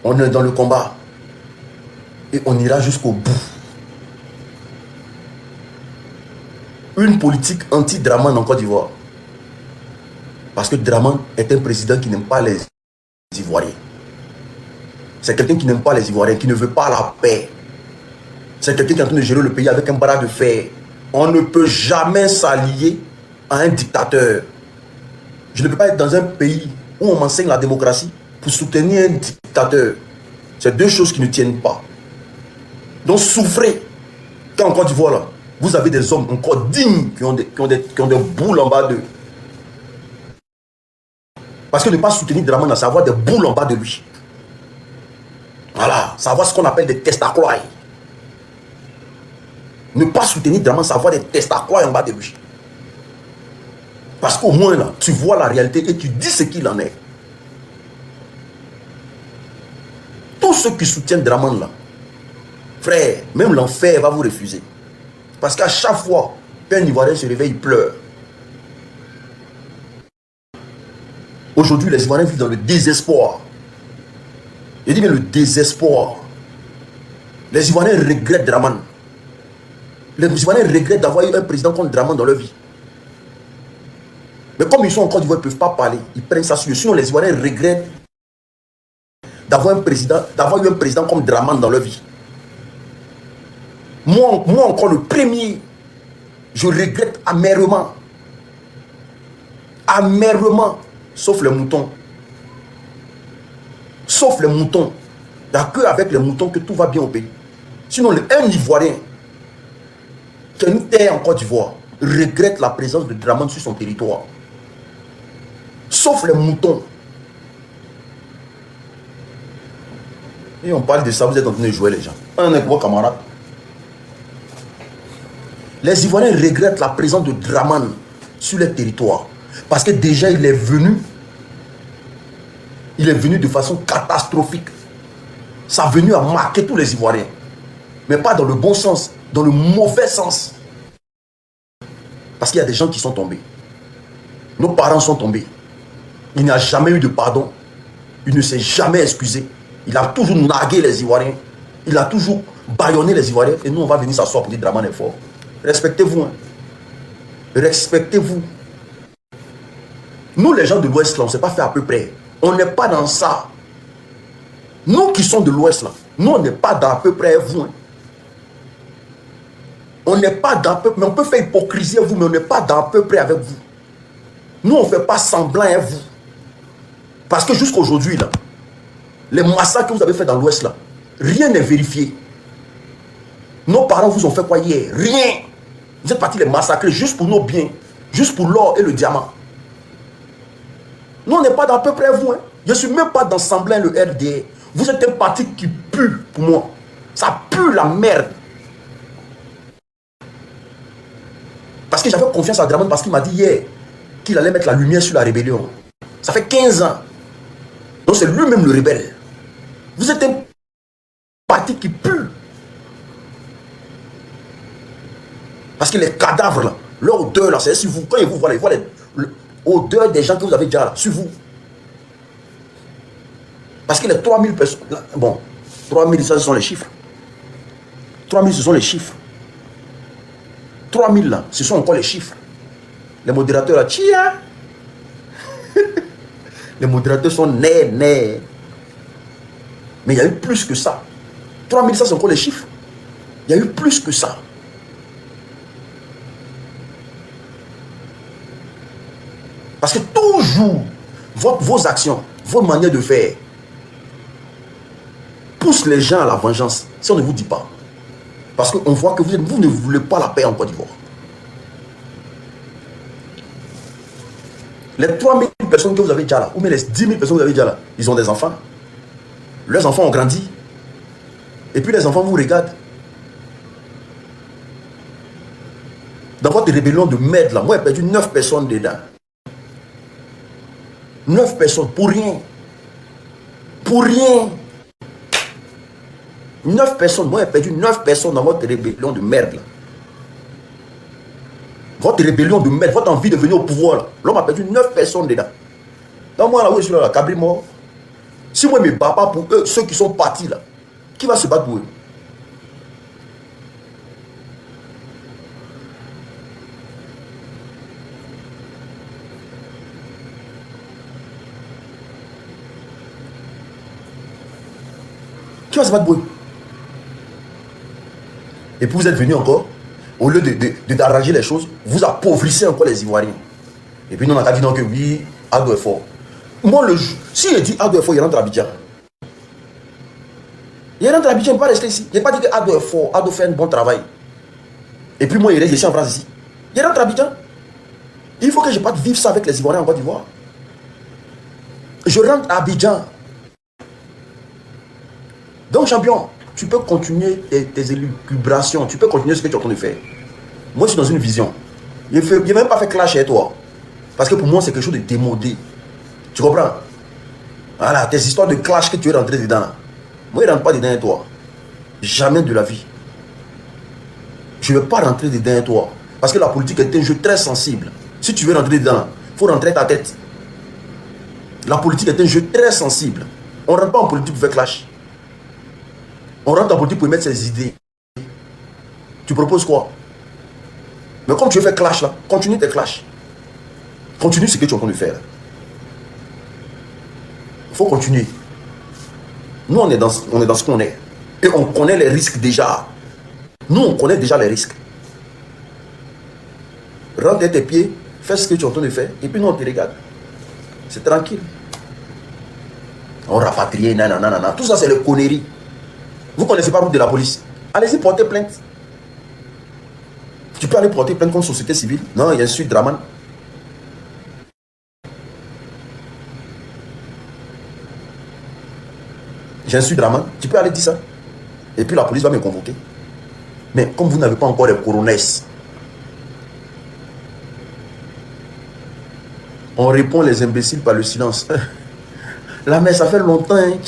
On est dans le combat. Et on ira jusqu'au bout. Une politique anti-Dramane en Côte d'Ivoire. Parce que Dramane est un président qui n'aime pas les Ivoiriens. C'est quelqu'un qui n'aime pas les Ivoiriens, qui ne veut pas la paix. C'est quelqu'un qui est en train de gérer le pays avec un bras de fer. On ne peut jamais s'allier à un dictateur. Je ne peux pas être dans un pays où on m'enseigne la démocratie pour soutenir un dictateur. C'est deux choses qui ne tiennent pas. Donc souffrez. Quand en Côte d'Ivoire, là, vous avez des hommes encore dignes qui ont des boules en bas d'eux. Parce que ne pas soutenir Dramane, c'est avoir des boules en bas de lui. Voilà, c'est avoir ce qu'on appelle des testacroix. Ne pas soutenir Dramane, c'est avoir des testacroix en bas de lui. Parce qu'au moins là, tu vois la réalité et tu dis ce qu'il en est. Tous ceux qui soutiennent Dramane là, frère, même l'enfer va vous refuser. Parce qu'à chaque fois qu'un Ivoirien se réveille, il pleure. Aujourd'hui, les Ivoiriens vivent dans le désespoir. Je dis bien le désespoir. Les Ivoiriens regrettent Dramane. Les Ivoiriens regrettent d'avoir eu un président comme Dramane dans leur vie. Mais comme ils sont en Côte d'Ivoire, ils ne peuvent pas parler. Ils prennent ça sur eux. Sinon, les Ivoiriens regrettent d'avoir eu un président comme Dramane dans leur vie. Moi encore le premier, je regrette amèrement. Amèrement. Sauf les moutons. Sauf les moutons. Il n'y a qu'avec les moutons que tout va bien au pays. Sinon, un Ivoirien qui a une terre en Côte d'Ivoire regrette la présence de Dramane sur son territoire. Sauf les moutons. Et on parle de ça, vous êtes en train de jouer les gens. Un est vos camarades. Les Ivoiriens regrettent la présence de Dramane sur les territoires. Parce que déjà il est venu de façon catastrophique. Ça a venu à marquer tous les Ivoiriens. Mais pas dans le bon sens, dans le mauvais sens. Parce qu'il y a des gens qui sont tombés. Nos parents sont tombés. Il n'y a jamais eu de pardon. Il ne s'est jamais excusé. Il a toujours nargué les Ivoiriens. Il a toujours bâillonné les Ivoiriens. Et nous, on va venir s'asseoir pour dire Dramane est fort. Respectez-vous. Hein. Respectez-vous. Nous, les gens de l'Ouest, là, on ne s'est pas fait à peu près. On n'est pas dans ça. Nous qui sommes de l'Ouest, là, nous, on n'est pas dans à peu près vous. Hein. On n'est pas dans à peu près. Mais on peut faire hypocrisie à vous, mais on n'est pas dans à peu près avec vous. Nous, on ne fait pas semblant à vous. Parce que jusqu'à aujourd'hui, là, les massacres que vous avez fait dans l'Ouest, là, rien n'est vérifié. Nos parents vous ont fait quoi hier? Rien. Vous êtes partis les massacrer juste pour nos biens, juste pour l'or et le diamant. Nous, on n'est pas dans à peu près vous. Hein. Je ne suis même pas dans semblant le RDR. Vous êtes un parti qui pue pour moi. Ça pue la merde. Parce que j'avais confiance à Dramane parce qu'il m'a dit hier qu'il allait mettre la lumière sur la rébellion. Ça fait 15 ans. Donc c'est lui-même le rebelle. Vous êtes un parti qui pue. Parce que les cadavres, là, leur odeur, là, c'est sur vous. Quand ils vous voient, l'odeur des gens que vous avez déjà là, sur vous. Parce que les 3000 personnes, là, bon, 3000, ça, ce sont les chiffres. 3000, ce sont les chiffres. 3000, là, ce sont encore les chiffres. Les modérateurs, là, tchia. Les modérateurs sont nés. Mais il y a eu plus que ça. 3000, ça, c'est encore les chiffres. Il y a eu plus que ça. Parce que toujours, vos actions, votre manière de faire, pousse les gens à la vengeance. Si on ne vous dit pas. Parce qu'on voit que vous ne voulez pas la paix en Côte d'Ivoire. Les 3000 personnes que vous avez déjà là, ou même les 10 000 personnes que vous avez déjà là, ils ont des enfants. Leurs enfants ont grandi. Et puis les enfants vous regardent. Dans votre rébellion de merde là, moi j'ai perdu 9 personnes dedans. 9 personnes pour rien. Pour rien. 9 personnes. Moi j'ai perdu 9 personnes dans votre rébellion de merde là. Votre rébellion de merde, votre envie de venir au pouvoir là. L'homme a perdu 9 personnes dedans. Dans moi là où je suis là, Cabri mort. Si moi, je ne me bats pas pour eux, ceux qui sont partis là, qui va se battre pour eux? Qui va se battre pour eux? Et puis vous êtes venu encore, au lieu d'arranger les choses, vous appauvrissez encore les Ivoiriens. Et puis nous on a dit non que oui, Ado est fort. Moi, si il dit Ado est fort, il rentre à Abidjan. Il rentre à Abidjan, il ne peut pas rester ici. Il n'a pas dit que Ado est fort, Ado fait un bon travail. Et puis moi, il reste ici en France ici. Il rentre à Abidjan. Il faut que je parte vivre ça avec les Ivoiriens en Côte d'Ivoire. Je rentre à Abidjan. Donc, champion, tu peux continuer tes élucubrations, tu peux continuer ce que tu es en train de faire. Moi, je suis dans une vision. Je n'ai même pas fait clash avec toi. Parce que pour moi, c'est quelque chose de démodé. Tu comprends? Voilà, tes histoires de clash que tu es rentré dedans. Là. Moi, je ne rentre pas dedans avec toi. Jamais de la vie. Je ne vais pas rentrer dedans avec toi. Parce que la politique est un jeu très sensible. Si tu veux rentrer dedans, il faut rentrer ta tête. La politique est un jeu très sensible. On ne rentre pas en politique pour faire clash. On rentre en politique pour mettre ses idées. Tu proposes quoi? Mais comme tu veux faire clash là, continue tes clashs. Continue ce que tu es en train de faire. Il faut continuer. Nous, on est dans ce qu'on est. Et on connaît les risques déjà. Nous, on connaît déjà les risques. Rentre tes pieds, fais ce que tu es en train de faire, et puis nous, on te regarde. C'est tranquille. On rapatrie, nanana. Tout ça, c'est le conneries. Vous ne connaissez pas route de la police. Allez-y, portez plainte. Tu peux aller porter plainte contre société civile. Non, il y a un suite Draman. J'ai un suite Draman. Tu peux aller dire ça. Et puis la police va me convoquer. Mais comme vous n'avez pas encore les coronesses, on répond les imbéciles par le silence. Là, mais ça fait longtemps. Hein,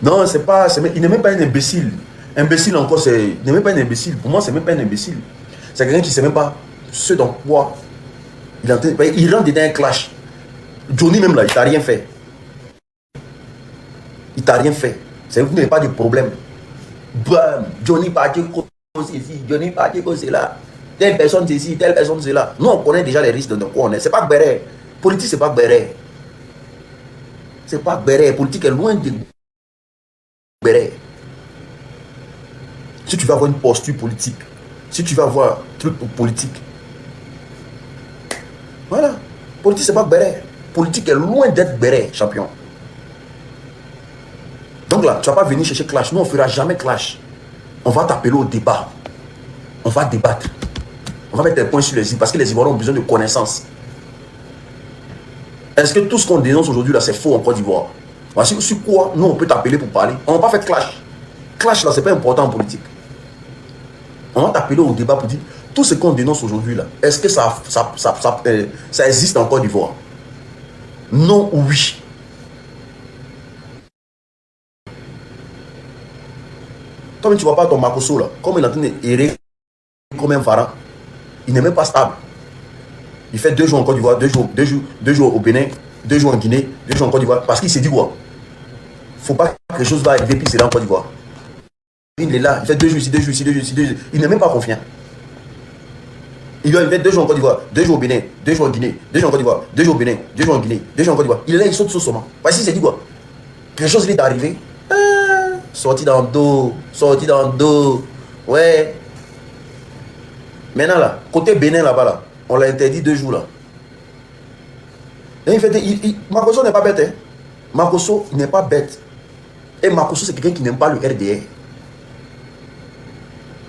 non, c'est pas. Il n'est même pas un imbécile. Imbécile encore, il n'est même pas un imbécile. Pour moi, c'est même pas un imbécile. C'est quelqu'un qui ne sait même pas ce dans quoi il rentre dedans un clash. Johnny, même là, il t'a rien fait. Il t'a rien fait. C'est vous n'avez pas de problème. Bam, Johnny parti cause ici, Johnny parti cause là. Telle personne c'est ici, telle personne c'est là. Nous, on connaît déjà les risques de quoi on est. C'est pas Béret. Politique, c'est pas Béret. C'est pas Béret. Politique est loin de Béret. Si tu veux avoir une posture politique, si tu veux avoir un truc politique, voilà. Politique, c'est pas Béret. Politique est loin d'être Béret, champion. Donc là, tu ne vas pas venir chercher clash. Nous, on ne fera jamais clash. On va t'appeler au débat. On va débattre. On va mettre des points sur les îles parce que les Ivoiriens ont besoin de connaissances. Est-ce que tout ce qu'on dénonce aujourd'hui, là, c'est faux en Côte d'Ivoire? Voici sur quoi nous, on peut t'appeler pour parler. On ne va pas faire clash. Clash, là, ce n'est pas important en politique. On va t'appeler au débat pour dire tout ce qu'on dénonce aujourd'hui, là, est-ce que ça existe en Côte d'Ivoire? Non ou oui? Toi, tu ne vois pas ton Makosso là, comme il est en train d'errer comme un varan. Il n'est même pas stable. Il fait 2 jours en Côte d'Ivoire, 2 jours au Bénin, 2 jours en Guinée, 2 jours en Côte d'Ivoire. Parce qu'il s'est dit quoi? Il ne faut pas que quelque chose va arriver puis c'est là en Côte d'Ivoire. Il est là, il fait 2 jours ici, 2 jours ici, 2 jours ici, 2 jours. Il n'est même pas confiant. Il fait 2 jours en Côte d'Ivoire, 2 jours au Bénin, 2 jours en Guinée, 2 jours en Côte d'Ivoire, 2 jours au Bénin, 2 jours en Guinée, 2 jours en Côte d'Ivoire. Il est là, il saute sur son. Parce qu'il s'est dit quoi? Quelque chose lui est arrivé. Sorti dans le dos, sorti dans le dos. Ouais. Maintenant là, côté Bénin là-bas là, on l'a interdit 2 jours là. Et Makosso n'est pas bête. Hein? Makosso n'est pas bête. Et Makosso c'est quelqu'un qui n'aime pas le RDR.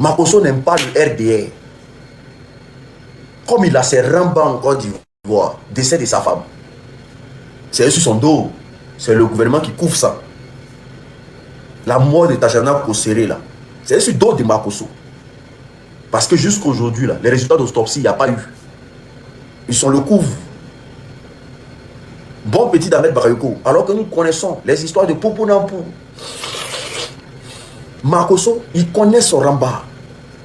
Makosso n'aime pas le RDR. Comme il a ses rembans en Côte d'Ivoire, décès de sa femme. C'est sur son dos. C'est le gouvernement qui couvre ça. La mort de Tachana Kosséré là, c'est sur le dos de Makosso. Parce que jusqu'à aujourd'hui, les résultats d'autopsie, il n'y a pas eu. Ils sont le couvre. Bon petit d'Ahmed Bakayoko. Alors que nous connaissons les histoires de Popo Nampou. Makosso, il connaît son ramba.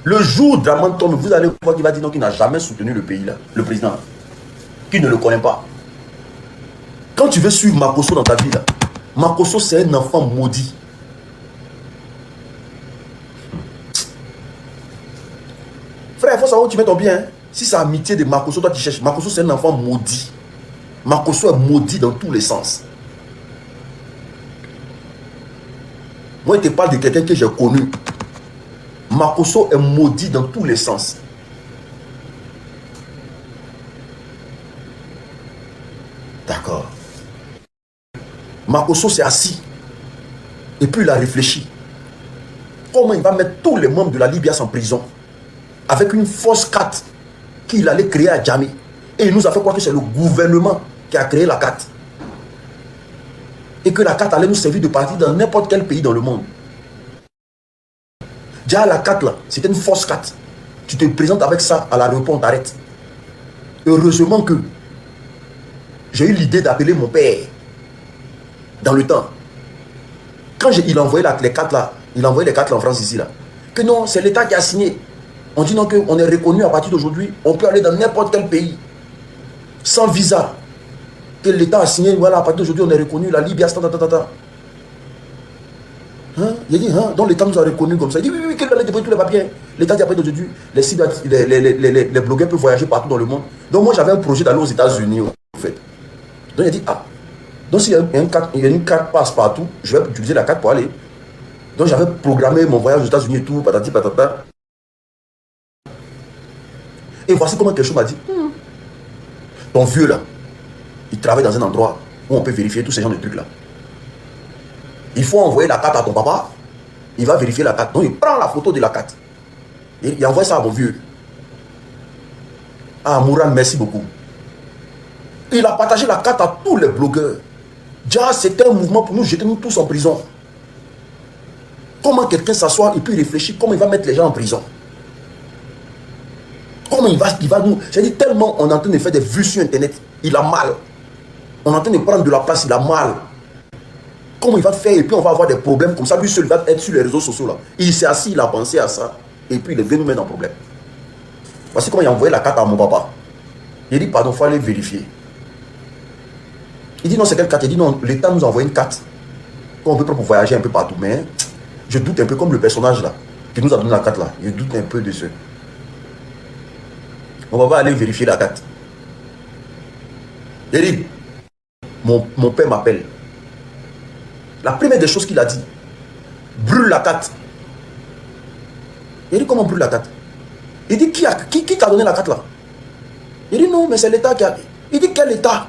Le jour Draman tombe, vous allez voir qu'il va dire non, qu'il n'a jamais soutenu le pays là, le président. Qu'il ne le connaît pas. Quand tu veux suivre Makosso dans ta vie là, Makosso, c'est un enfant maudit. Frère, il faut savoir où tu mets ton bien. Hein. Si c'est amitié de Makosso, toi tu cherches. Makosso, c'est un enfant maudit. Makosso est maudit dans tous les sens. Moi, je te parle de quelqu'un que j'ai connu. Makosso est maudit dans tous les sens. D'accord. Makosso s'est assis. Et puis il a réfléchi. Comment il va mettre tous les membres de la Libya en prison avec une fausse carte qu'il allait créer à Djamé. Et il nous a fait croire que c'est le gouvernement qui a créé la carte. Et que la carte allait nous servir de parti dans n'importe quel pays dans le monde. Déjà la carte là, c'était une fausse carte. Tu te présentes avec ça à l'aéroport, on t'arrête. Heureusement que j'ai eu l'idée d'appeler mon père dans le temps. Quand il a envoyé les cartes là, il a envoyé les cartes là en France ici là. Que non, c'est l'État qui a signé. On dit non, qu'on est reconnu à partir d'aujourd'hui, on peut aller dans n'importe quel pays sans visa. Que l'État a signé, voilà, à partir d'aujourd'hui, on est reconnu, la Libye, Hein? Il a dit, hein? Donc l'État nous a reconnu comme ça. Il dit, oui, oui, qu'il allait déposer tous les papiers. L'État dit, après d'aujourd'hui, les blogueurs peuvent voyager partout dans le monde. Donc moi, j'avais un projet d'aller aux États-Unis, en fait. Donc il a dit, ah, donc s'il y a une carte passe partout, je vais utiliser la carte pour aller. Donc j'avais programmé mon voyage aux États-Unis et tout, patati patata. Et voici comment quelque chose m'a dit, ton vieux là, il travaille dans un endroit où on peut vérifier tous ces genres de trucs là. Il faut envoyer la carte à ton papa, il va vérifier la carte. Donc il prend la photo de la carte. Et il envoie ça à mon vieux. Ah, Mourane, merci beaucoup. Il a partagé la carte à tous les blogueurs. Déjà, c'était un mouvement pour nous jeter nous tous en prison. Comment quelqu'un s'assoit et puis réfléchir comment il va mettre les gens en prison. Comment il va nous... J'ai dit tellement on est en train de faire des vues sur Internet. Il a mal. On est en train de prendre de la place, il a mal. Comment il va faire et puis on va avoir des problèmes comme ça. Lui seul va être sur les réseaux sociaux là. Il s'est assis, il a pensé à ça. Et puis il est venu nous mettre en problème. Voici comment il a envoyé la carte à mon papa. Il dit pardon, il faut aller vérifier. Il dit non, c'est quelle carte? Il dit non, l'État nous a envoyé une carte. On peut pas voyager un peu partout. Mais je doute un peu comme le personnage là qui nous a donné la carte là. Je doute un peu de ce. On va aller vérifier la carte. Il dit, mon père m'appelle. La première des choses qu'il a dit, brûle la carte. Il dit, comment brûle la carte? Il dit, qui t'a donné la carte là? Il dit, non, mais c'est l'État qui a... Il dit, quel État?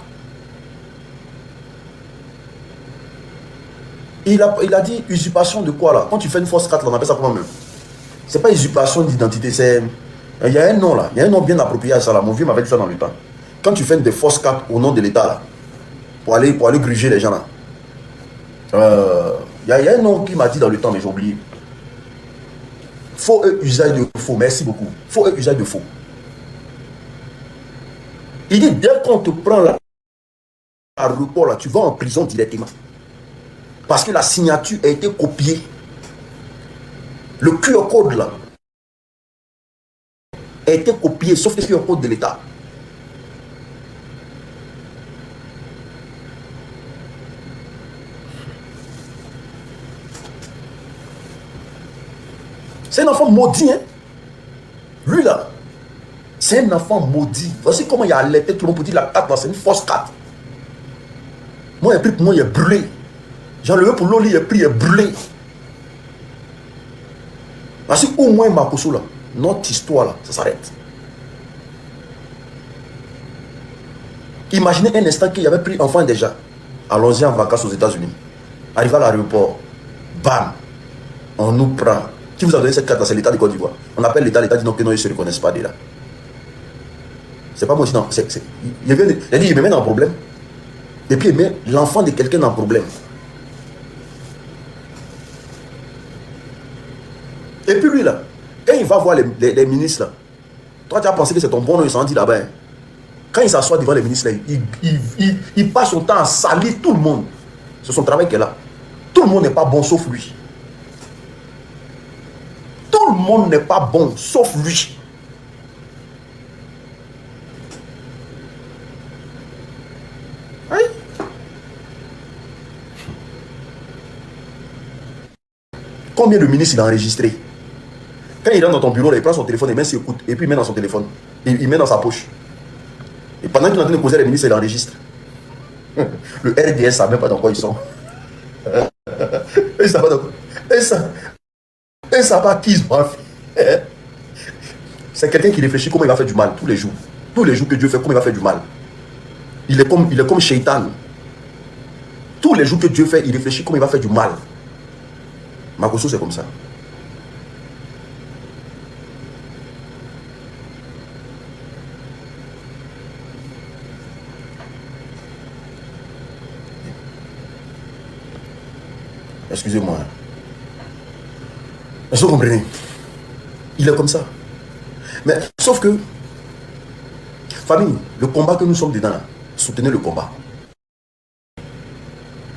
Il a dit, usurpation de quoi là? Quand tu fais une fausse carte là, on appelle ça comment même? C'est pas usurpation d'identité, c'est... Il y a un nom là, il y a un nom bien approprié à ça là. Mon vieux m'avait dit ça dans le temps. Quand tu fais des fausses cartes au nom de l'État là, pour aller gruger les gens là, il y a un nom qui m'a dit dans le temps, mais j'ai oublié. Faux et usage de faux, merci beaucoup. Faux et usage de faux. Il dit, dès qu'on te prend là, à report là, tu vas en prison directement. Parce que la signature a été copiée. Le QR code là a été copié, sauf le QR code de l'État. C'est un enfant maudit, hein. Lui là, c'est un enfant maudit. Voici comment il a alerté tout le monde pour dire la carte là, c'est une fausse carte. Moi, il a pris pour moi, il est brûlé. J'ai enlevé pour l'eau, il est pris, il est brûlé. Voici au moins Makosso là, notre histoire là, ça s'arrête. Imaginez un instant qu'il avait pris enfant déjà. Allons-y en vacances aux États-Unis. Arrivé à l'aéroport, bam, on nous prend. Qui vous a donné cette carte là? C'est l'État de Côte d'Ivoire. On appelle l'État, l'État dit non, que non, ils ne se reconnaissent pas déjà. C'est pas moi aussi, non. Il a dit, il me met dans un problème. Et puis il met l'enfant de quelqu'un dans un problème. Et puis lui là, quand il va voir les ministres là, toi tu as pensé que c'est ton bon nom, il s'en dit là-bas. Hein. Quand il s'assoit devant les ministres là, il passe son temps à salir tout le monde. C'est son travail qu'elle a. Tout le monde n'est pas bon sauf lui. Tout le monde n'est pas bon sauf lui. Oui. Combien de ministres il a enregistré? Quand il rentre dans ton bureau, il prend son téléphone, il met ses écoutes, et puis il met dans son téléphone. Il met dans sa poche. Et pendant qu'il est en train de causer les ministres, il enregistre. Le RDS ne savent même pas dans quoi ils sont. Ils ne savent pas dans quoi. Ils ne savent pas qui ils ont fait. C'est quelqu'un qui réfléchit comment il va faire du mal tous les jours. Tous les jours que Dieu fait, comment il va faire du mal. Il est comme Shaitan. Tous les jours que Dieu fait, il réfléchit comment il va faire du mal. Makosso, c'est comme ça. Excusez-moi. Est-ce que vous comprenez? Il est comme ça. Mais sauf que, famille, le combat que nous sommes dedans là, soutenez le combat.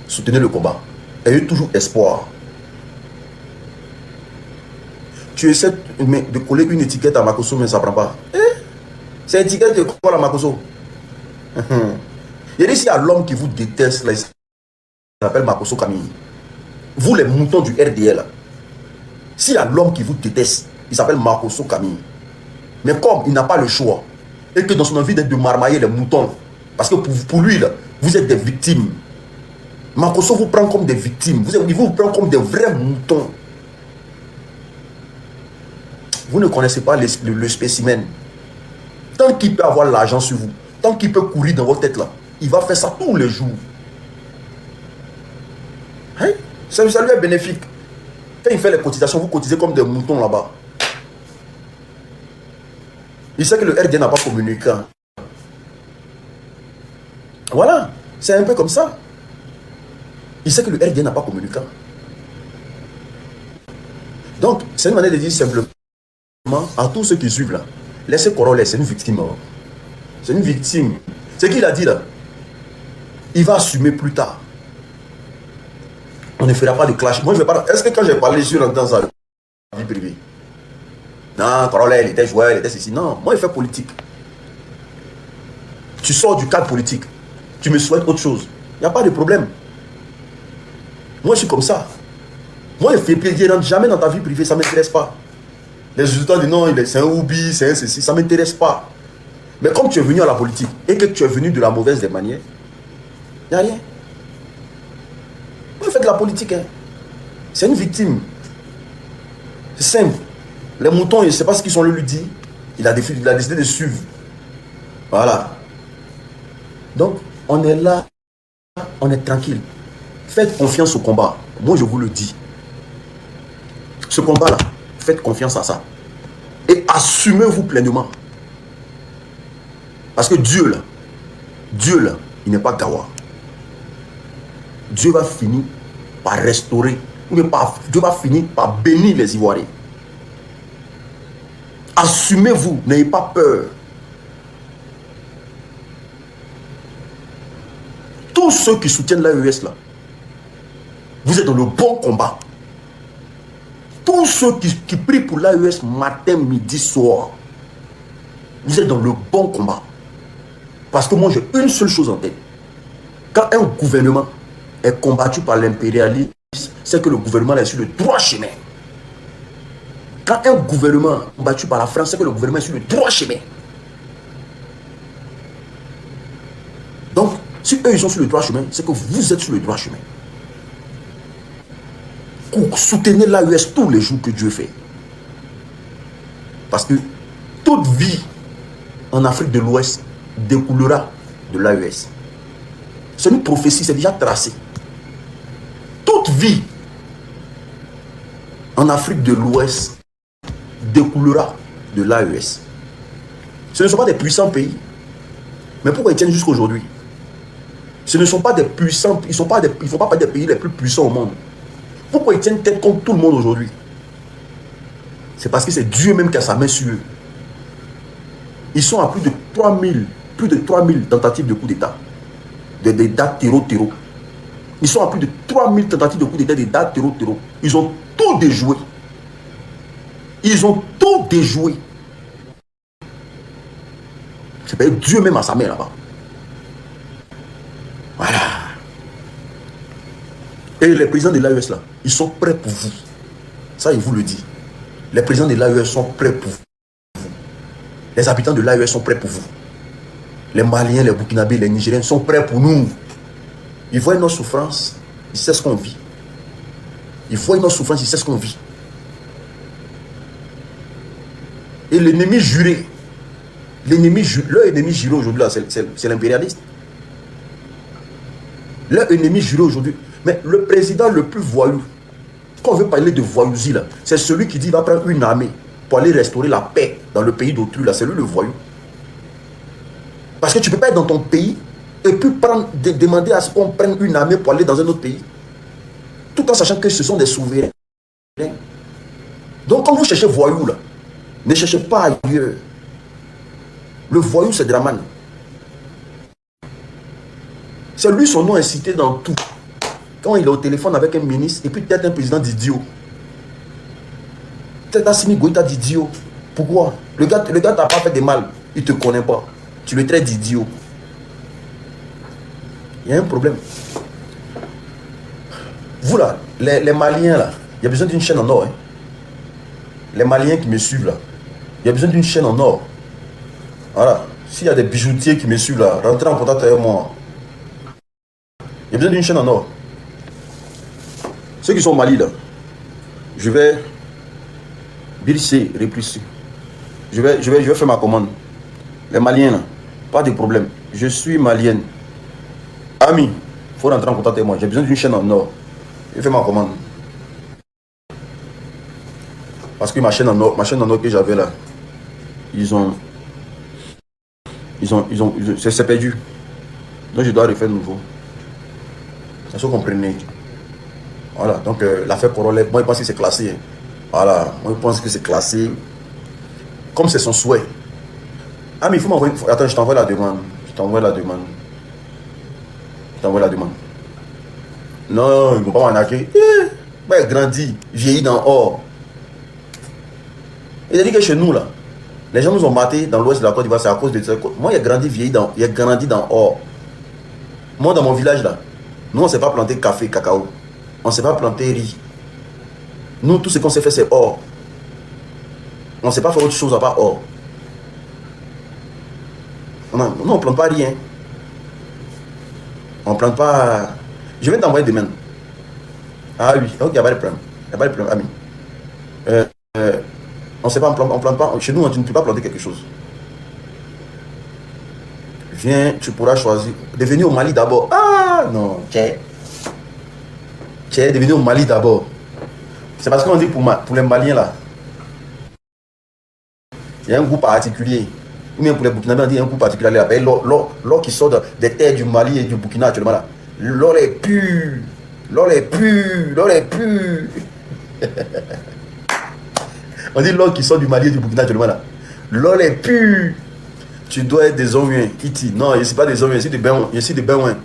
Soutenez le combat. Ayez toujours espoir. Tu essaies de coller une étiquette à Makosso, mais ça ne prend pas. C'est étiquette de quoi à Makosso? Il y a s'il y a l'homme qui vous déteste, là, il s'appelle Makosso Camille. Vous les moutons du RDL, s'il y a l'homme qui vous déteste, il s'appelle Makosso Camille. Mais comme il n'a pas le choix, et que dans son envie d'être de marmailler les moutons, parce que pour lui, là, vous êtes des victimes. Makosso vous prend comme des victimes. Il vous prend comme des vrais moutons. Vous ne connaissez pas le spécimen. Tant qu'il peut avoir l'argent sur vous, tant qu'il peut courir dans votre tête là, il va faire ça tous les jours. Hein? Ça lui est bénéfique. Quand il fait les cotisations, vous cotisez comme des moutons là-bas. Il sait que le RD n'a pas communicant. Voilà, c'est un peu comme ça. Il sait que le RD n'a pas communicant. Donc, c'est une manière de dire simplement à tous ceux qui suivent là, laissez Corolla, c'est une victime. C'est une victime. C'est qu'il a dit là. Il va assumer plus tard. On ne fera pas de clash. Moi, je vais pas. Est-ce que quand j'ai parlé, je suis rentré dans sa vie privée? Non, Corolla, il était joueur, il était ceci. Non, moi, il fait politique. Tu sors du cadre politique. Tu me souhaites autre chose. Il n'y a pas de problème. Moi, je suis comme ça. Moi, il ne rentre jamais dans ta vie privée, ça ne m'intéresse pas. Les résultats disent non, c'est un hobby, c'est un ceci, ça ne m'intéresse pas. Mais comme tu es venu à la politique et que tu es venu de la mauvaise des manières, il n'y a rien. Vous faites de la politique, hein. C'est une victime. C'est simple. Les moutons, je ne sais pas ce qu'ils sont lui dit. Il a décidé de suivre. Voilà. Donc, on est là, on est tranquille. Faites confiance au combat. Moi, je vous le dis. Ce combat-là, faites confiance à ça. Et assumez-vous pleinement. Parce que Dieu, là, il n'est pas gawa. Dieu va finir par restaurer. Dieu va finir par bénir les Ivoiriens. Assumez-vous, n'ayez pas peur. Tous ceux qui soutiennent l'AES là, vous êtes dans le bon combat. Tous ceux qui prient pour l'AES matin, midi, soir, vous êtes dans le bon combat. Parce que moi j'ai une seule chose en tête. Quand un gouvernement est combattu par l'impérialisme, c'est que le gouvernement est sur le droit chemin. Quand un gouvernement est combattu par la France, c'est que le gouvernement est sur le droit chemin. Donc, si eux ils sont sur le droit chemin, c'est que vous êtes sur le droit chemin. Soutenez l'AES tous les jours que Dieu fait. Parce que toute vie en Afrique de l'Ouest découlera de l'AES. C'est une prophétie, c'est déjà tracé. Toute vie en Afrique de l'Ouest découlera de l'AES. Ce ne sont pas des puissants pays. Mais pourquoi ils tiennent jusqu'à aujourd'hui? Ce ne sont pas des puissants, ils ne font pas partie des pays les plus puissants au monde. Pourquoi ils tiennent tête contre tout le monde aujourd'hui? C'est parce que c'est Dieu même qui a sa main sur eux. Ils sont à plus de 3000 tentatives de coup d'État. Des dates terreau. Ils sont à plus de 3000 tentatives de coup d'État, des dates terreau. Ils ont tout déjoué. Ils ont tout déjoué. C'est parce que Dieu même a sa main là-bas. Voilà. Et les présidents de l'AES là, ils sont prêts pour vous. Ça, il vous le dit. Les présidents de l'AES sont prêts pour vous. Les habitants de l'AES sont prêts pour vous. Les Maliens, les Burkinabés, les Nigériens sont prêts pour nous. Ils voient nos souffrances, ils savent ce qu'on vit. Ils voient nos souffrances, ils savent ce qu'on vit. Et l'ennemi juré, leur ennemi juré aujourd'hui, c'est l'impérialiste. Leur ennemi juré aujourd'hui. Mais le président le plus voyou, quand on veut parler de voyousie, c'est celui qui dit qu'il va prendre une armée pour aller restaurer la paix dans le pays d'autrui. C'est lui le voyou. Parce que tu ne peux pas être dans ton pays et puis demander à ce qu'on prenne une armée pour aller dans un autre pays. Tout en sachant que ce sont des souverains. Donc quand vous cherchez voyou, là, ne cherchez pas ailleurs. Le voyou, c'est Draman. C'est lui, son nom est cité dans tout. Quand il est au téléphone avec un ministre, et puis peut-être un président d'idiot. Peut-être Assimi Goïta d'idiot. Pourquoi? Le gars t'a pas fait de mal. Il ne te connaît pas. Tu le traites d'idiot. Il y a un problème. Vous là, les Maliens là, il y a besoin d'une chaîne en or. Hein. Les Maliens qui me suivent là, il y a besoin d'une chaîne en or. Voilà. S'il y a des bijoutiers qui me suivent là, rentrez en contact avec moi. Il y a besoin d'une chaîne en or. Ceux qui sont au Mali là, je vais Birissé, répliquer. Je vais faire ma commande. Les Maliens là, pas de problème. Je suis malienne. Ami, il faut rentrer en contact avec moi. J'ai besoin d'une chaîne en or. Je fais ma commande. Parce que ma chaîne en or que j'avais là, c'est perdu. Donc je dois refaire de nouveau. C'est ce que vous comprenez. Voilà, donc l'affaire Corolla, moi je pense que c'est classé. Voilà, moi je pense que c'est classé. Comme c'est son souhait. Ah mais il faut m'envoyer. Attends, je t'envoie la demande. Non, ils ne vont pas m'arnaquer. Il grandit, vieilli dans or. Il a dit que chez nous là, les gens nous ont matés dans l'ouest de la Côte d'Ivoire, c'est à cause de ça. Moi, il a grandi dans or. Moi, dans mon village là, nous on ne s'est pas planté café, cacao. On ne s'est pas planté riz. Nous, tout ce qu'on s'est fait, c'est or. On ne s'est pas fait autre chose à part or. Non, on ne plante pas rien. On ne plante pas. Je vais t'envoyer demain. Ah oui, ok, il n'y a pas de problème. Il n'y a pas de problème, ami. On ne sait pas, on plante pas. Chez nous, tu ne peux pas planter quelque chose. Viens, tu pourras choisir. Devenir au Mali d'abord. Ah non, tiens, devenir au Mali d'abord. C'est parce qu'on dit pour les Maliens là. Il y a un goût particulier. Ou bien pour les Burkinabés, on dit un goût particulier. L'or qui sort des terres du Mali et du Burkina actuellement là. L'or est pur. L'or est pur. On dit l'or qui sort du Mali et du Burkina actuellement là. L'or est pur. Tu dois être des Zonguins. Iti. Non, je ne suis pas des Zonguins, je suis de Benouin.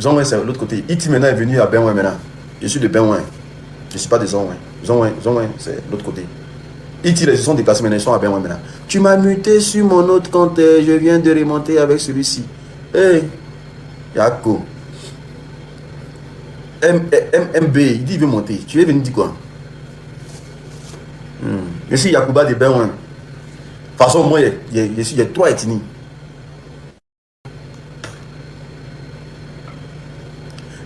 Zonguin, c'est l'autre côté. Iti maintenant est venu à Benouin maintenant. Je suis de Benouin. Je ne suis pas des Zonguin. Zonguin, c'est l'autre côté. Iti, ils se sont déplacés maintenant, ils sont à Benouin maintenant. Tu m'as muté sur mon autre compte, je viens de remonter avec celui-ci. Hey, Yako. MB, il dit il veut monter. Tu es venu dire quoi? Je suis Yacouba de Benouin. De toute façon, moi, il y a 3 ethnies.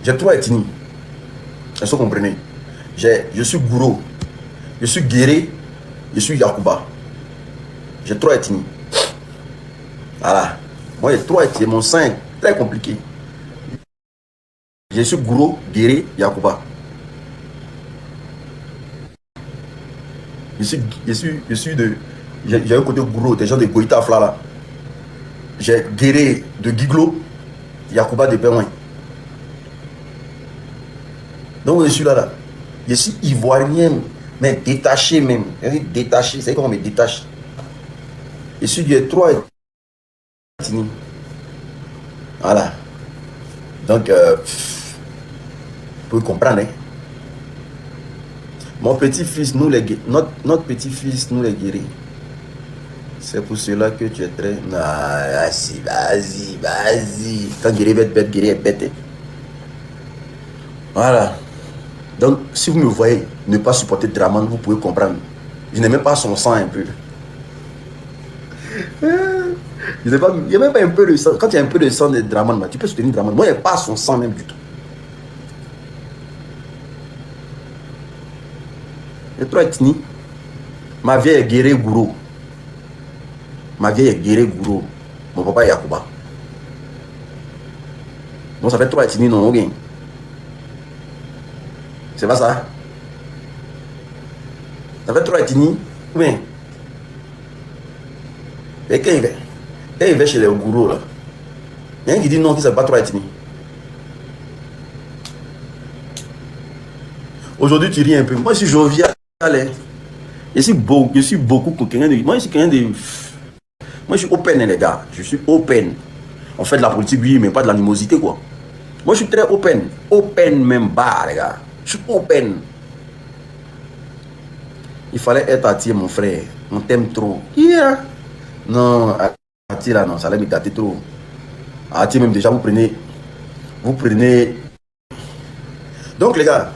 J'ai 3 ethnies. Est-ce que vous comprenez? Je suis Gouro, je suis Guéré, je suis Yacouba. J'ai 3 ethnies. Voilà. Moi, il y a 3 ethnies. Mon sang est très compliqué. Je suis Gouro, Guéré, Yacouba. Je suis de... J'ai un côté Gouro, des gens de Goïta Fla là. J'ai Guéré de Guiglo, Yacouba de Benouin. Donc je suis là. Je suis ivoirien, mais détaché même. Détaché, c'est comment on me détache. Je suis de 3 ethnies. Voilà. Donc, vous comprendre, hein? Mon petit-fils, notre petit-fils, nous les guéris. C'est pour cela que tu es très... Vas-y. Quand guéri va être bête, guéri est bête. Voilà. Donc, si vous me voyez ne pas supporter Draman, vous pouvez comprendre. Je n'ai même pas son sang un peu. Il n'y a même pas un peu de sang. Quand il y a un peu de sang de Draman, tu peux soutenir Draman. Moi, il n'y a pas son sang même du tout. Les trois ethnies. Ma vieille est Guéré Gourou. Ma vieille est Guéré Gourou. Mon papa est Yakuba. Donc ça fait trois ethnies non gain. C'est pas ça? Ça fait trois ethnies. Oui. Et quand il va chez les gourous là, il y a un qui dit non, que c'est pas trois ethnies. Aujourd'hui tu ris un peu. Moi je suis jovial. Je suis beaucoup quelqu'un de. Moi je suis quelqu'un de. Moi je suis open les gars. Je suis open. On fait de la politique, oui, mais pas de l'animosité quoi. Moi je suis très open. Open même bas les gars. Je suis open. Il fallait être attiré mon frère. On t'aime trop. Yeah. Non, attiré là non, ça allait me gâter trop. Attiré même déjà vous prenez. Vous prenez. Donc les gars.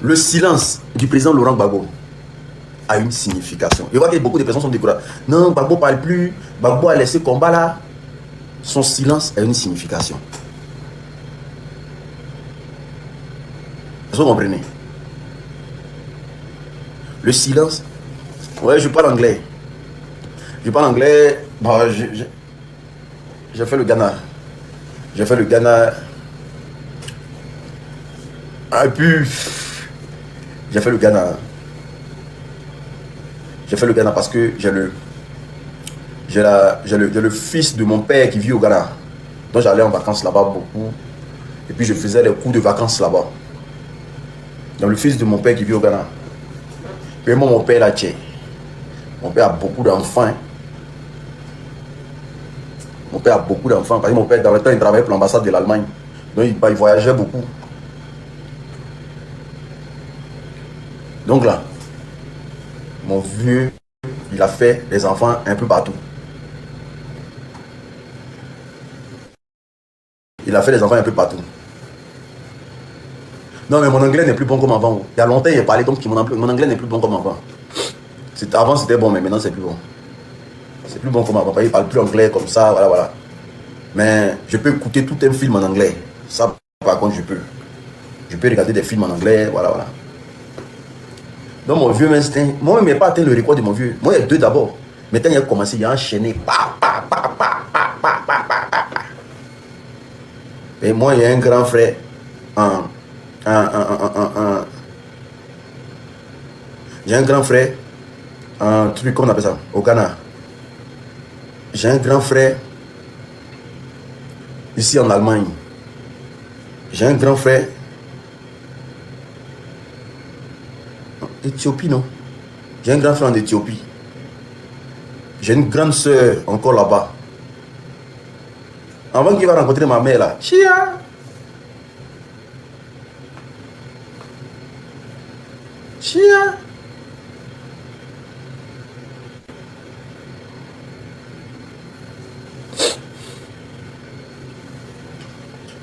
Le silence du président Laurent Gbagbo a une signification. Je vois que beaucoup de personnes sont découragées. Non, Gbagbo ne parle plus. Gbagbo a laissé combat là. Son silence a une signification. Est-ce que vous comprenez? Le silence. Ouais, je parle anglais. Je parle anglais. Bon, j'ai fait le Ghana. J'ai fait le Ghana. Et puis. J'ai fait le Ghana. J'ai fait le Ghana parce que j'ai le fils de mon père qui vit au Ghana. Donc j'allais en vacances là-bas beaucoup. Et puis je faisais les cours de vacances là-bas. Donc le fils de mon père qui vit au Ghana. Et moi, mon père là, tiens. Mon père a beaucoup d'enfants. Hein. Mon père a beaucoup d'enfants. Parce que mon père, dans le temps, il travaillait pour l'ambassade de l'Allemagne. Donc il voyageait beaucoup. Donc là, mon vieux, il a fait des enfants un peu partout. Il a fait des enfants un peu partout. Non, mais mon anglais n'est plus bon comme avant. Il y a longtemps, il a parlé, donc mon anglais n'est plus bon comme avant. Avant, c'était bon, mais maintenant, c'est plus bon. C'est plus bon comme avant. Il ne parle plus anglais comme ça, voilà, voilà. Mais je peux écouter tout un film en anglais. Ça, par contre, je peux. Je peux regarder des films en anglais, voilà, voilà. Donc, mon vieux, moi, je n'ai pas atteint le record de mon vieux. Moi, il y a deux d'abord. Maintenant, il a commencé, il a enchaîné. Et moi, il y a un grand frère. J'ai un grand frère. Un truc, comment on appelle ça? Au Ghana. J'ai un grand frère. Ici en Allemagne. J'ai un grand frère. Éthiopie, non? J'ai un grand frère en Éthiopie. J'ai une grande soeur encore là-bas. Avant qu'il va rencontrer ma mère là. Chia! Chia!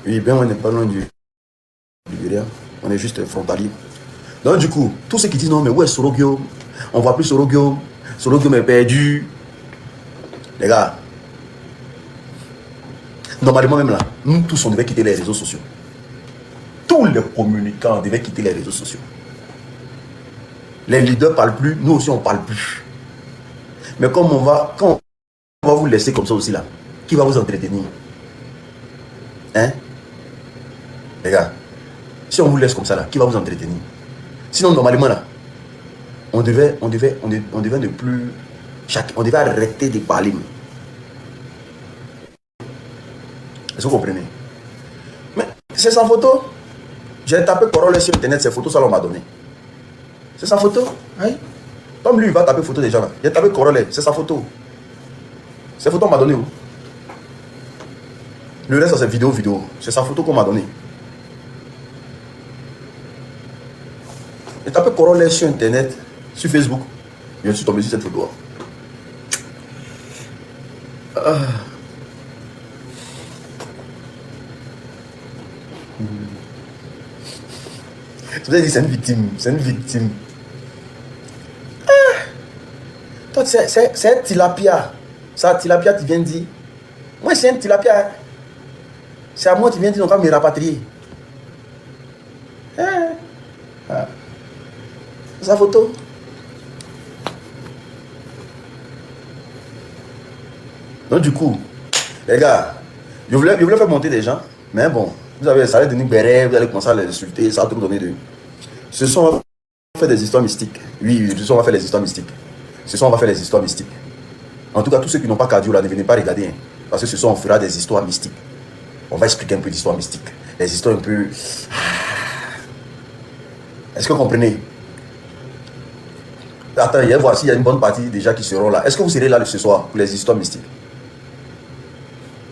Oui, bien, on n'est pas loin du Libéria. On est juste frontalier. Donc, du coup, tous ceux qui disent non, mais où est Sorogio? On ne voit plus Sorogio. Sorogio est perdu. Les gars, normalement, même là, nous tous, on devait quitter les réseaux sociaux. Tous les communicants devaient quitter les réseaux sociaux. Les leaders ne parlent plus, nous aussi, on ne parle plus. Mais quand on va vous laisser comme ça aussi là, qui va vous entretenir? Hein? Les gars, si on vous laisse comme ça là, qui va vous entretenir? Sinon, normalement là, on devait ne plus. On devait arrêter de parler. Est-ce que vous comprenez? Mais c'est sa photo. J'ai tapé Corolle sur internet, ces photos, ça l'on m'a donné. C'est sa photo. Hein? Comme lui, il va taper photo des gens là. J'ai tapé Corolle, c'est sa photo. Ces photos, on m'a donné où? Le reste, c'est vidéo. C'est sa photo qu'on m'a donné. J'ai tapé Corolle sur internet, sur Facebook. Je suis tombé sur cette photo. Ah. Je vous ai dit, c'est une victime. C'est une victime. Toi, c'est un tilapia. Ça, tilapia, tu viens de dire. Moi, c'est un tilapia. C'est à moi, tu viens de dire, on va me rapatrier. Sa photo. Donc, du coup, les gars, je voulais faire monter des gens. Mais bon, vous avez ça allait donner béret, vous allez commencer à les insulter, ça va tout donner de. Ce soir, on va faire des histoires mystiques. Oui, ce soir, on va faire les histoires mystiques. Ce soir, on va faire les histoires mystiques. En tout cas, tous ceux qui n'ont pas cardio là, ne venez pas regarder. Hein, parce que ce soir, on fera des histoires mystiques. On va expliquer un peu d'histoires mystiques. Les histoires un peu. Est-ce que vous comprenez? Attends, voici, il y a une bonne partie déjà qui seront là. Est-ce que vous serez là ce soir pour les histoires mystiques?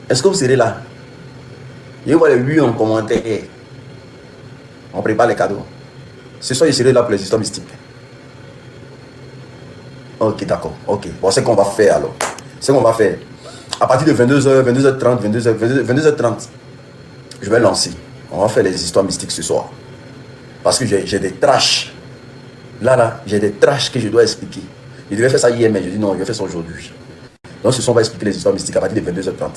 Est-ce que vous serez là? Je vois les 8 en commentaire. On prépare les cadeaux. Ce soir, je serai là pour les histoires mystiques. Ok, d'accord. Ok. Bon, c'est ce qu'on va faire alors. C'est ce qu'on va faire. À partir de 22h, 22h30, 22h30, je vais lancer. On va faire les histoires mystiques ce soir. Parce que j'ai des trashs. Là, j'ai des trashs que je dois expliquer. Je devais faire ça hier, mais je dis non, je vais faire ça aujourd'hui. Donc ce soir, on va expliquer les histoires mystiques à partir de 22h30.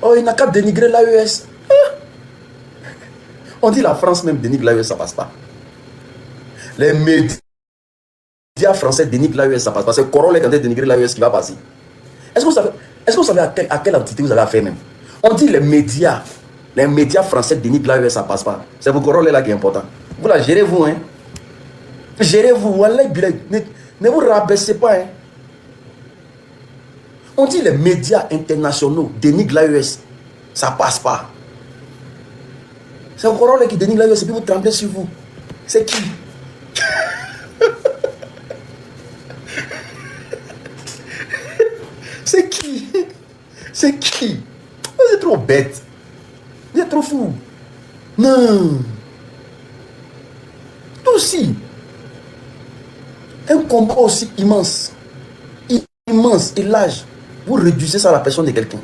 Oh, il n'a qu'à dénigrer l'AES. On dit la France même dénigre l'AES, ça passe pas. Les médias français dénigrent l'AES, ça passe pas. C'est Corol qui est en train de dénigrer l'AES qui va passer. Est-ce que vous savez à quelle entité vous avez affaire même? On dit les médias français dénigrent l'AES, ça passe pas. C'est vos Corol là qui est important. Vous la gérez vous, hein. Gérez-vous, ne vous rabaissez pas, hein. On dit les médias internationaux dénigrent l'AES, ça passe pas. C'est vos Corol qui dénigre l'AES et puis vous tremblez sur vous. C'est qui? C'est qui? C'est qui? Vous êtes trop bête. Vous êtes trop fou. Non. Tout aussi. Un combat aussi immense. Immense et large. Vous réduisez ça à la personne de quelqu'un.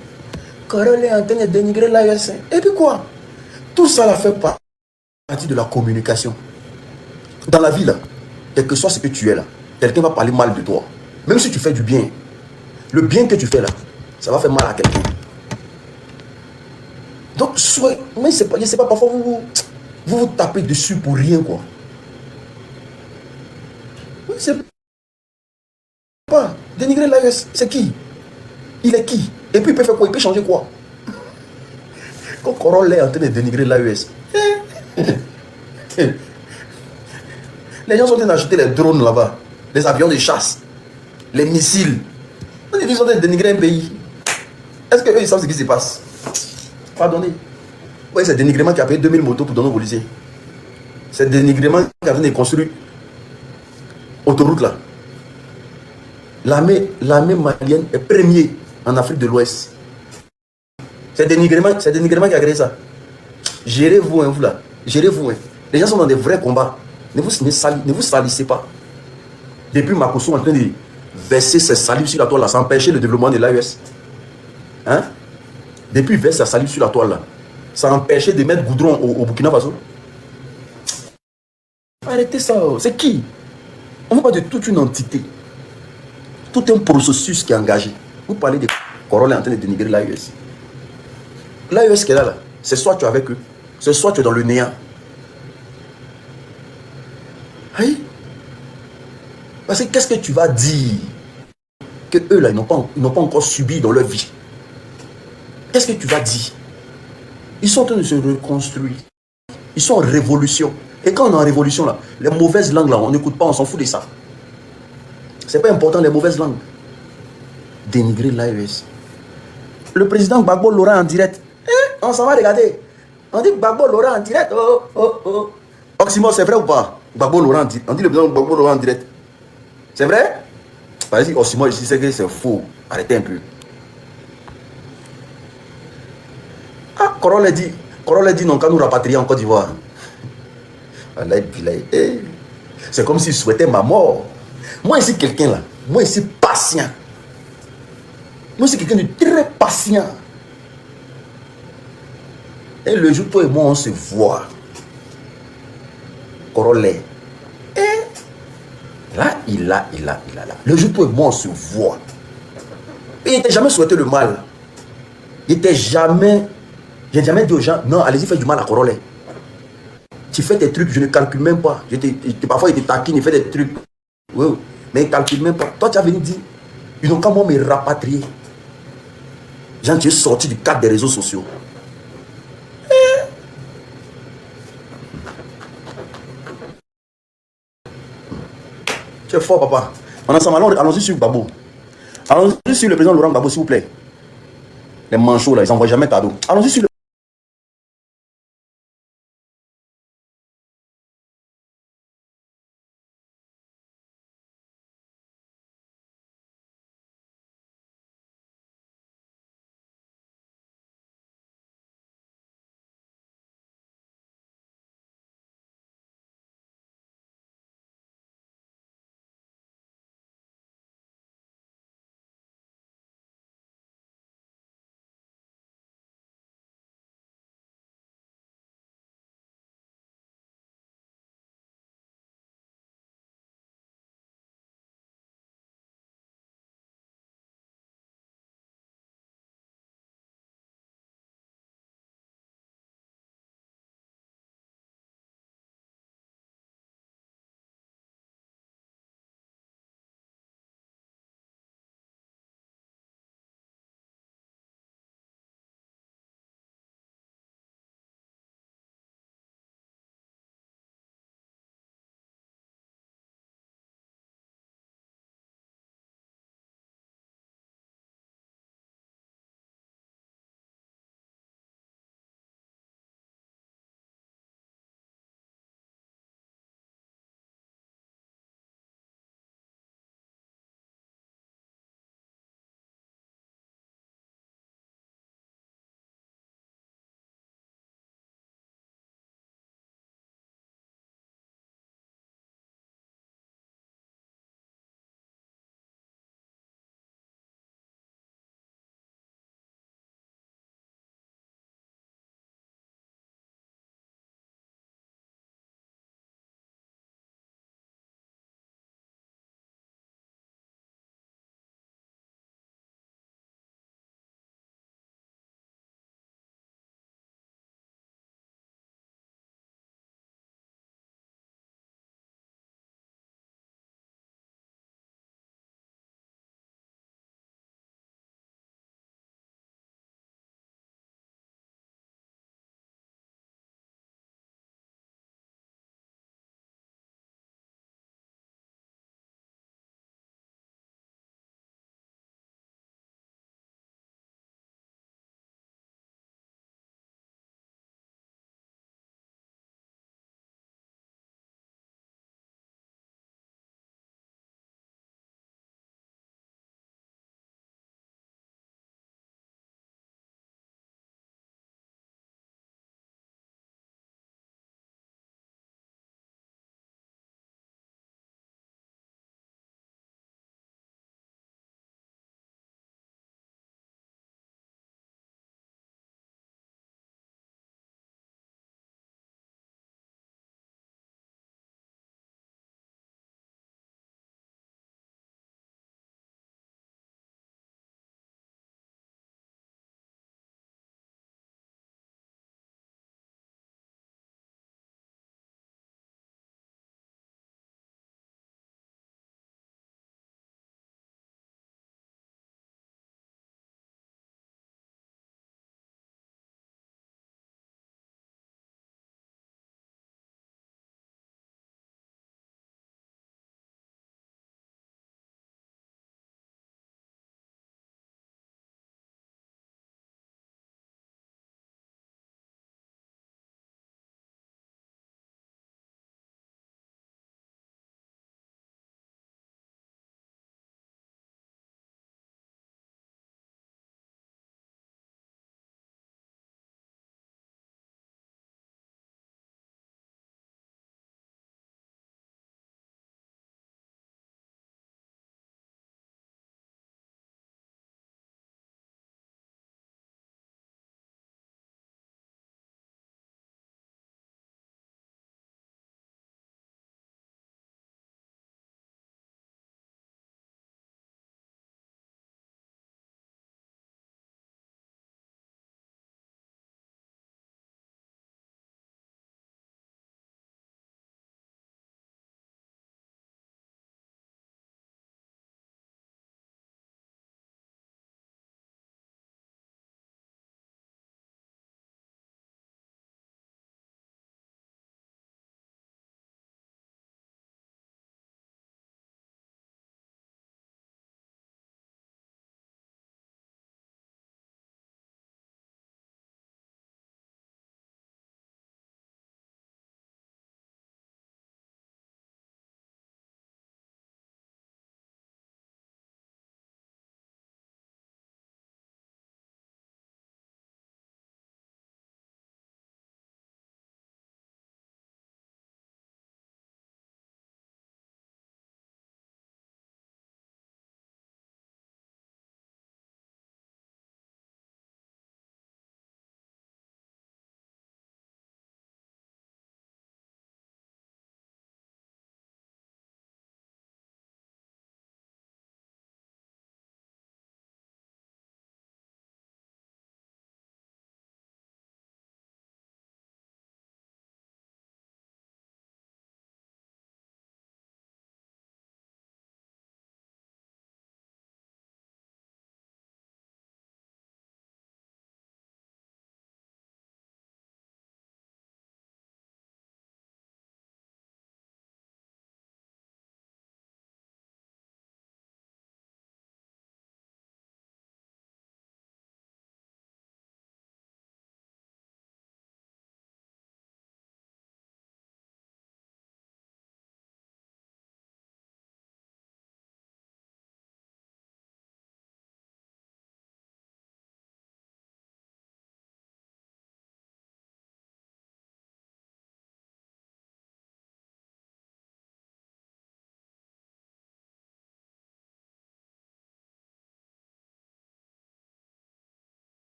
Corol est en train de dénigrer l'AES. Et puis quoi? Tout ça la fait partie de la communication. Dans la vie là, quel que soit ce que tu es là, quelqu'un va parler mal de toi. Même si tu fais du bien. Le bien que tu fais là, ça va faire mal à quelqu'un. Donc, mais je sais pas, parfois vous tapez dessus pour rien, quoi. Je sais pas. Dénigrer l'AES, c'est qui? Il est qui? Et puis il peut faire quoi? Il peut changer quoi? Quand Corol est en train de dénigrer l'AES, les gens sont en train d'acheter les drones là-bas, les avions de chasse, les missiles. Ils sont en train de dénigrer un pays. Est-ce qu'eux ils savent ce qui se passe? Pardonnez. Oui, c'est dénigrement qui a payé 2000 motos pour donner aux policiers. C'est dénigrement qui a fait de construire autoroute là. L'armée malienne est premier en Afrique de l'Ouest. C'est dénigrement qui a créé ça. Gérez-vous, hein, vous là. Gérez-vous. Hein. Les gens sont dans des vrais combats. Ne vous salissez pas. Depuis Makosso est en train de verser ses salives sur la toile là, ça empêchait le développement de l'AES. Hein? Depuis verser sa salive sur la toile là, ça empêchait de mettre goudron au Burkina Faso. Arrêtez ça. C'est qui? On ne parle pas de toute une entité. Tout un processus qui est engagé. Vous parlez de Corol est en train de dénigrer l'AES. L'AES qui est là, c'est soit tu es avec eux, c'est soit tu es dans le néant. Aïe. Parce que qu'est-ce que tu vas dire que eux là, ils n'ont pas encore subi dans leur vie? Qu'est-ce que tu vas dire? Ils sont en train de se reconstruire. Ils sont en révolution. Et quand on est en révolution là, les mauvaises langues là, on n'écoute pas, on s'en fout de ça. C'est pas important les mauvaises langues. Dénigrer l'AES. Le président Gbagbo l'aura en direct. On s'en va regarder. On dit Gbagbo l'aura en direct. Oh. Oxymore, c'est vrai ou pas? Gbagbo l'aura en direct. On dit le président Gbagbo l'aura en direct. C'est vrai? Vas-y, Oxymore ici, c'est que c'est faux. Arrêtez un peu. Ah, Corol a dit non, quand nous rapatrier en Côte d'Ivoire. C'est comme s'il souhaitait ma mort. Moi ici, quelqu'un là, moi ici, patient. Moi c'est quelqu'un de très patient. Et le jour, toi et moi, on se voit. Corollaire. Et là, il a. Le jour, toi et moi, on se voit. Et il n'était jamais souhaité le mal. Il n'était jamais. J'ai jamais dit aux gens, non, allez-y, faites du mal à Corollaire. Tu fais tes trucs, je ne calcule même pas. Parfois, il te taquine, il fait des trucs. Oui, mais il ne calcule même pas. Toi, tu as venu dire, ils n'ont qu'à moi me rapatrier. Jean, tu es sorti du cadre des réseaux sociaux. Tu es fort, papa. On ensemble, allons-y sur Gbagbo. Allons-y sur le président Laurent Gbagbo, s'il vous plaît. Les manchots, là, ils n'envoient jamais cadeau. Allons-y sur le